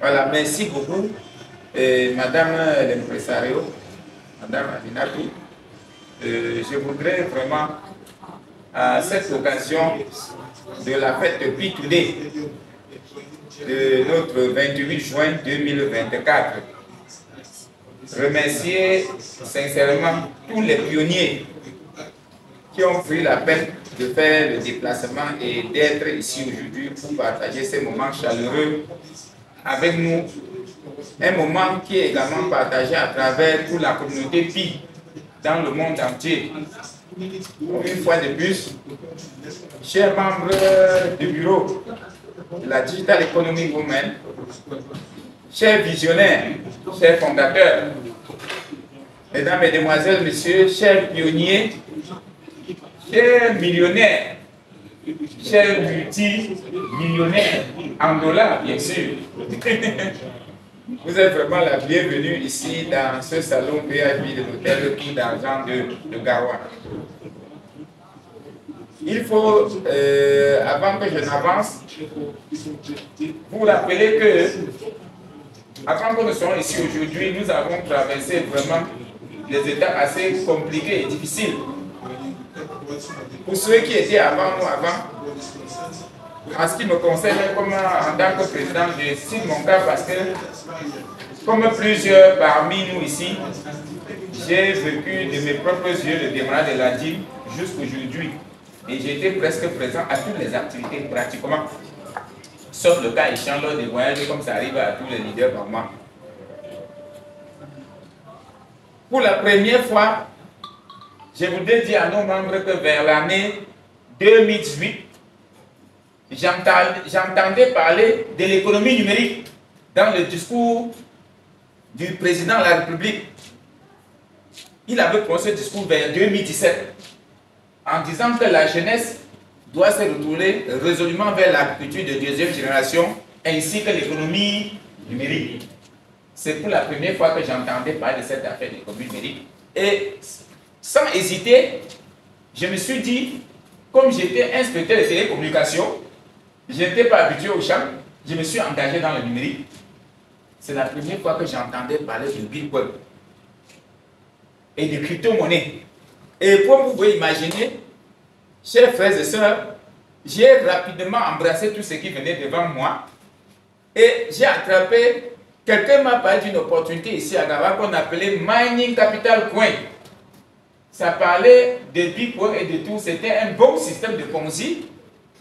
Voilà, merci beaucoup, Madame l'impresario, Madame Aminatu. Je voudrais vraiment, à cette occasion de la fête Pitoudé de notre 28 juin 2024, remercier sincèrement tous les pionniers qui ont pris la peine de faire le déplacement et d'être ici aujourd'hui pour partager ces moments chaleureux avec nous. Un moment qui est également partagé à travers toute la communauté Pi dans le monde entier. Une fois de plus, chers membres du bureau de la Digital Economy Women, chers visionnaires, chers fondateurs, mesdames, mesdemoiselles, messieurs, chers pionniers, chers millionnaires, chers multimillionnaires, en dollars bien sûr. Vous êtes vraiment la bienvenue ici dans ce salon VIP de l'hôtel Tour d'Argent de Garoua. Il faut, avant que je n'avance, vous rappeler que, avant que nous soyons ici aujourd'hui, nous avons traversé vraiment des étapes assez compliquées et difficiles. Pour ceux qui étaient avant nous, en ce qui me concerne, comme en tant que président, je cite mon cas parce que, comme plusieurs parmi nous ici, j'ai vécu de mes propres yeux le démarrage de la dîme jusqu'aujourd'hui. Et j'étais presque présent à toutes les activités pratiquement, sauf le cas échéant lors des voyages, comme ça arrive à tous les leaders comme moi. Pour la première fois, je voudrais dire à nos membres que vers l'année 2018, j'entendais parler de l'économie numérique dans le discours du président de la République. Il avait prononcé ce discours vers 2017 en disant que la jeunesse doit se retourner résolument vers l'agriculture de deuxième génération ainsi que l'économie numérique. C'est pour la première fois que j'entendais parler de cette affaire d'économie numérique. Et sans hésiter, je me suis dit, comme j'étais inspecteur de télécommunications, je n'étais pas habitué au champ, je me suis engagé dans le numérique. C'est la première fois que j'entendais parler de Bitcoin et de crypto-monnaie. Et comme vous pouvez imaginer, chers frères et sœurs, j'ai rapidement embrassé tout ce qui venait devant moi et j'ai attrapé, quelqu'un m'a parlé d'une opportunité ici à Garoua qu'on appelait Mining Capital Coin. Ça parlait de Bitcoin et de tout, c'était un bon système de Ponzi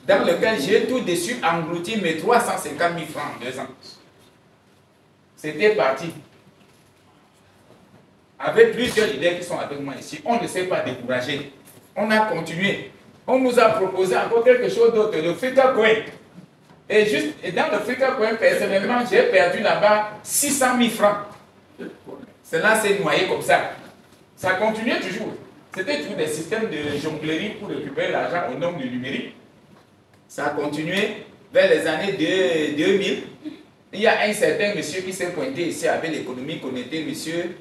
dans lequel j'ai tout de suite englouti mes 350 000 francs en 2 ans. C'était parti. Avec plusieurs leaders qui sont avec moi ici, on ne s'est pas découragé. On a continué. On nous a proposé encore quelque chose d'autre, le Frika Coin. Et dans le Frika Coin, personnellement, j'ai perdu là-bas 600 000 francs. Cela s'est noyé comme ça. Ça continuait toujours. C'était toujours des systèmes de jonglerie pour récupérer l'argent au nom du numérique. Ça a continué vers les années 2000. Il y a un certain monsieur qui s'est pointé ici avec l'économie connectée, monsieur,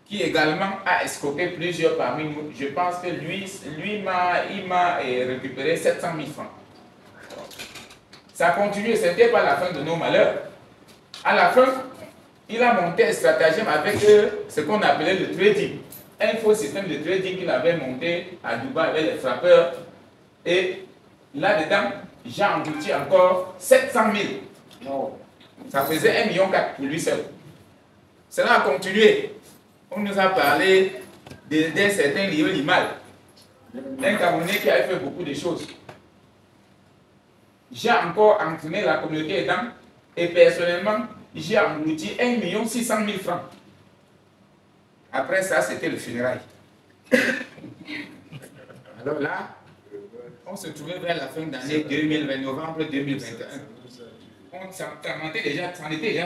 qui également a escroqué plusieurs parmi nous. Je pense que il m'a récupéré 700 000 francs. Ça a continué, ce n'était pas la fin de nos malheurs. À la fin, il a monté un stratagème avec ce qu'on appelait le trading. Un faux système de trading qu'il avait monté à Dubaï avec les frappeurs. Et là-dedans, j'ai englouti encore 700 000. Ça faisait 1,4 million pour lui seul. Cela a continué. On nous a parlé d'un certain Léo Limal, un Camerounais qui a fait beaucoup de choses. J'ai encore entraîné la communauté dedans et personnellement, j'ai englouti 1 600 000 francs. Après ça, c'était le funérail. Alors là, on se trouvait vers la fin de l'année 2020, novembre 2021. On s'en était déjà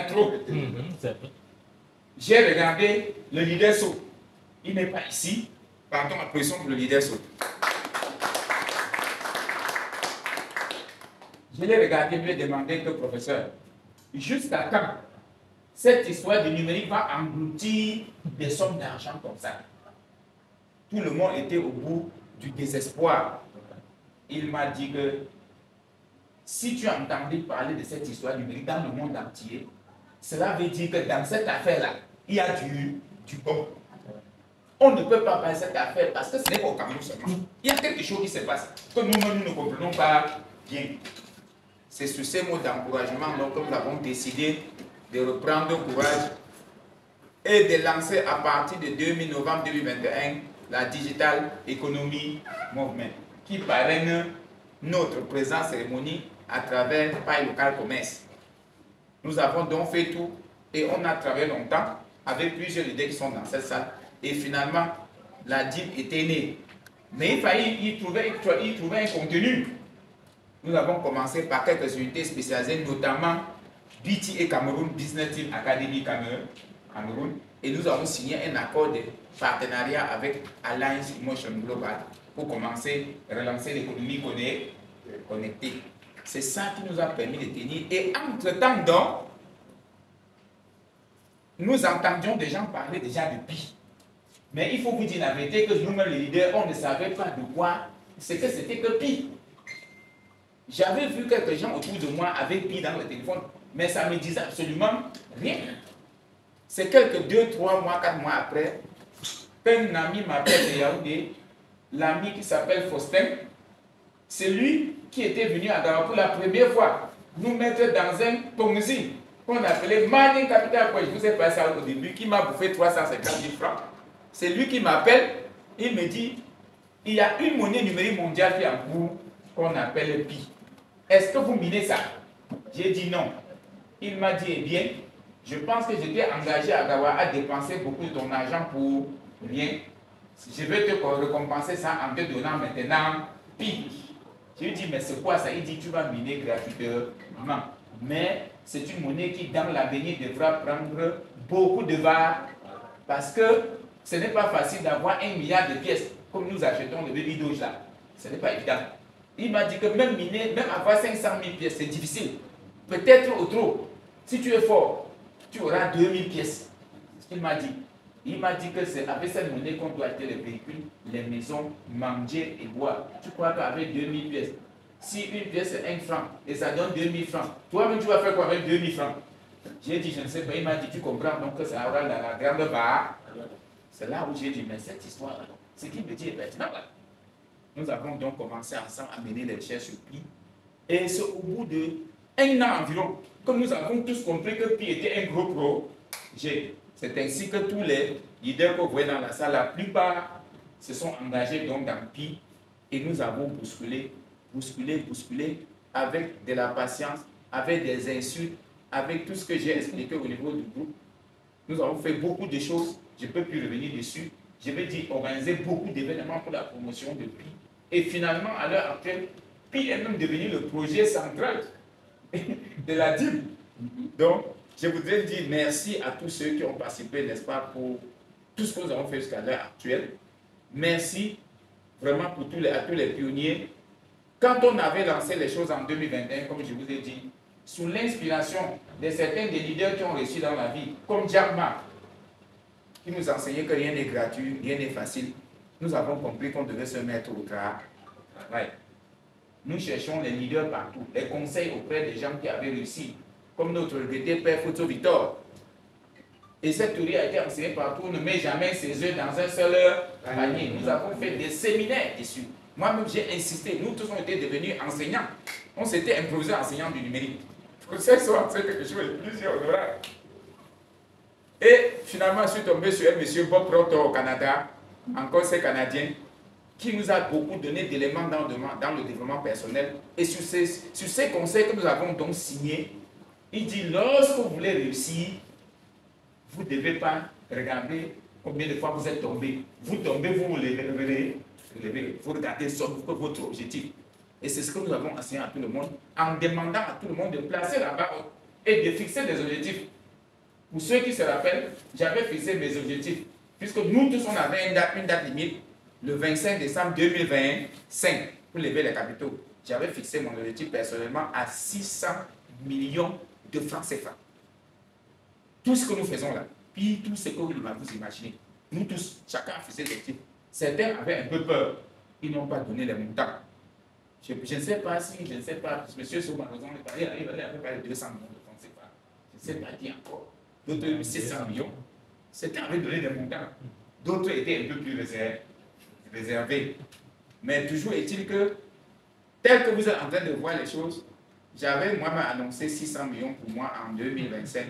trop. J'ai regardé le leader Sow. Il n'est pas ici. Pardon, applaudissons pour le leader Sow. Je l'ai regardé, lui ai demandé que professeur, jusqu'à quand cette histoire du numérique va engloutir des sommes d'argent comme ça? Tout le monde était au bout du désespoir. Il m'a dit que Si tu as entendu parler de cette histoire numérique dans le monde entier, cela veut dire que dans cette affaire-là, il y a du bon. On ne peut pas parler de cette affaire parce que ce n'est pas au Cameroun seulement. Il y a quelque chose qui se passe que nous-mêmes nous ne comprenons pas bien. C'est sur ces mots d'encouragement que nous avons décidé de reprendre courage et de lancer à partir de 2000 novembre 2021 la Digital Economy Movement qui parraine notre présente cérémonie à travers Paille Local Commerce. Nous avons donc fait tout et on a travaillé longtemps avec plusieurs leaders qui sont dans cette salle et finalement la DIB était née. Mais il fallait y trouver un contenu. Nous avons commencé par quelques unités spécialisées, notamment BT et Cameroun Business Team Academy Cameroun, et nous avons signé un accord de partenariat avec Alliance Motion Global pour commencer à relancer l'économie connectée. C'est ça qui nous a permis de tenir. Et entre-temps, donc, nous entendions des gens parler déjà de PI. Mais il faut vous dire la vérité que nous-mêmes, les leaders, on ne savait pas de quoi c'était que PI. J'avais vu quelques gens autour de moi avec PI dans le téléphone, mais ça ne me disait absolument rien. C'est quelques 2, 3 mois, 4 mois après, qu'un ami m'appelle de Yaoundé, l'ami qui s'appelle Faustin, c'est lui qui était venu à Dakar pour la première fois nous mettre dans un Ponzi qu'on appelait Mining Capital Point. Je vous ai passé ça au début, qui m'a bouffé 350 000 francs. C'est lui qui m'appelle, il me dit, il y a une monnaie numérique mondiale qui est en cours qu'on appelle PI. Est-ce que vous minez ça? J'ai dit non. Il m'a dit, eh bien, je pense que j'étais engagé à Gawa à dépenser beaucoup de ton argent pour rien. Je vais te récompenser ça en te donnant maintenant PI. Je lui dis, mais c'est quoi ça? Il dit, tu vas miner gratuitement. Mais c'est une monnaie qui, dans l'avenir, devra prendre beaucoup de valeur. Parce que ce n'est pas facile d'avoir 1 milliard de pièces, comme nous achetons le baby Doge là. Ce n'est pas évident. Il m'a dit que même miner, même avoir 500 000 pièces, c'est difficile. Peut-être au trop. Si tu es fort, tu auras 2000 pièces. C'est ce qu'il m'a dit. Il m'a dit que c'est avec cette monnaie qu'on doit acheter les véhicules, les maisons, manger et boire. Tu crois qu'avec 2000 pièces, si une pièce est 1 franc et ça donne 2000 francs, toi-même tu vas faire quoi avec 2000 francs? J'ai dit, je ne sais pas. Il m'a dit, tu comprends donc que ça aura la grande barre. C'est là où j'ai dit, mais cette histoire-là, ce qu'il me dit est pertinent. Nous avons donc commencé ensemble à mener les recherches sur PI. Et c'est au bout d'1 an environ que nous avons tous compris que PI était un gros projet. C'est ainsi que tous les leaders que vous voyez dans la salle, la plupart se sont engagés donc dans PI et nous avons bousculé avec de la patience, avec des insultes, avec tout ce que j'ai expliqué au niveau du groupe. Nous avons fait beaucoup de choses, je ne peux plus revenir dessus. Je vais dire organiser beaucoup d'événements pour la promotion de PI. Et finalement, à l'heure actuelle, PI est même devenu le projet central de la DIB. Donc, je voudrais dire merci à tous ceux qui ont participé, n'est-ce pas, pour tout ce que nous avons fait jusqu'à l'heure actuelle. Merci vraiment pour à tous les pionniers. Quand on avait lancé les choses en 2021, comme je vous ai dit, sous l'inspiration de certains des leaders qui ont réussi dans la vie, comme Jack Ma, qui nous enseignait que rien n'est gratuit, rien n'est facile, nous avons compris qu'on devait se mettre au travail. Nous cherchons les leaders partout, les conseils auprès des gens qui avaient réussi, comme notre regretté père Foto Victor. Et cette théorie a été enseignée partout, ne met jamais ses œufs dans un seul panier. Nous avons fait des séminaires dessus. Moi-même, j'ai insisté. Nous tous, on était devenus enseignants. On s'était improvisé enseignants du numérique. Pour ce soir, c'est quelque chose de plusieurs honoraires. Et finalement, je suis tombé sur un monsieur Bob Proctor au Canada, un conseil canadien, qui nous a beaucoup donné d'éléments dans le développement personnel. Et sur ces conseils que nous avons donc signés, il dit, lorsque vous voulez réussir, vous ne devez pas regarder combien de fois vous êtes tombé. Vous tombez, vous vous levez. Vous regardez votre objectif. Et c'est ce que nous avons enseigné à tout le monde, en demandant à tout le monde de placer la barre et de fixer des objectifs. Pour ceux qui se rappellent, j'avais fixé mes objectifs, puisque nous tous, on avait une date limite, le 25 décembre 2025, pour lever les capitaux. J'avais fixé mon objectif personnellement à 600 millions de francs CFA. Tout ce que nous faisons là, puis tout ce que vous imaginez, nous tous, chacun a fixé ses objectifs. Certains avaient un peu peur, ils n'ont pas donné les montants. Je ne sais pas si, je ne sais pas, monsieur Soumarozan, il arrive à peu près 200 millions de francs CFA. Je ne sais pas qui encore. D'autres 600 millions. C'était avec donné des montants. D'autres étaient un peu plus réservés. Mais toujours est-il que, tel que vous êtes en train de voir les choses, j'avais moi-même annoncé 600 millions pour moi en 2025.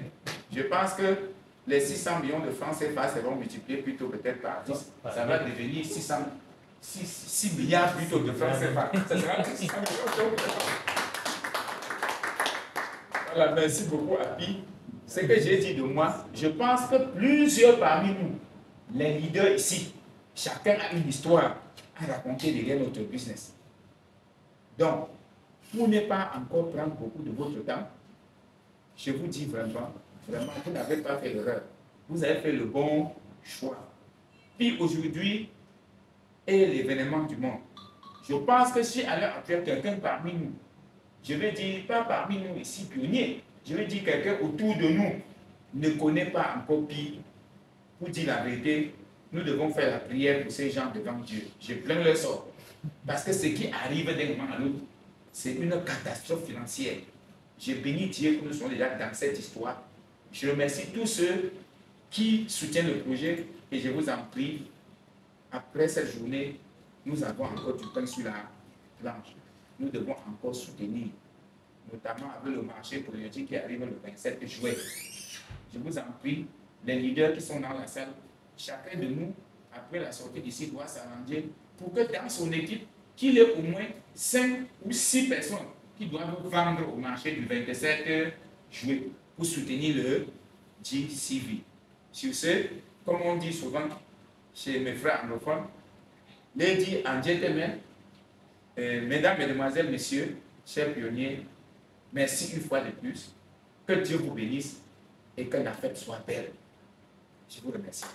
Je pense que les 600 millions de francs CFA seront multipliés plutôt peut-être par 10. Ça va devenir 6 milliards plutôt de francs CFA. Ça sera 600 millions de francs. Voilà, merci beaucoup, Api. Ce que j'ai dit de moi, je pense que plusieurs parmi nous, les leaders ici, chacun a une histoire à raconter derrière notre business. Donc, pour ne pas encore prendre beaucoup de votre temps, je vous dis vraiment, vous n'avez pas fait l'erreur. Vous avez fait le bon choix. Puis aujourd'hui est l'événement du monde. Je pense que si à l'heure actuelle, quelqu'un parmi nous, je vais dire, pas parmi nous ici pionniers, je vais dire quelqu'un autour de nous ne connaît pas encore Pi, pour dire la vérité, nous devons faire la prière pour ces gens devant Dieu. Je plains leur sort. Parce que ce qui arrive d'un moment à l'autre, c'est une catastrophe financière. Je bénis Dieu que nous sommes déjà dans cette histoire. Je remercie tous ceux qui soutiennent le projet et je vous en prie, après cette journée, nous avons encore du pain sur la planche. Nous devons encore soutenir, notamment avec le marché politique qui arrive le 27 juillet. Je vous en prie, les leaders qui sont dans la salle, chacun de nous, après la sortie d'ici, doit s'arranger pour que dans son équipe, qu'il ait au moins 5 ou 6 personnes qui doivent vendre au marché du 27 juillet pour soutenir le GCV. Sur ce, comme on dit souvent chez mes frères anglophones, ladies and gentlemen, mesdames, mesdemoiselles, messieurs, chers pionniers, merci une fois de plus. Que Dieu vous bénisse et que la fête soit belle. Je vous remercie.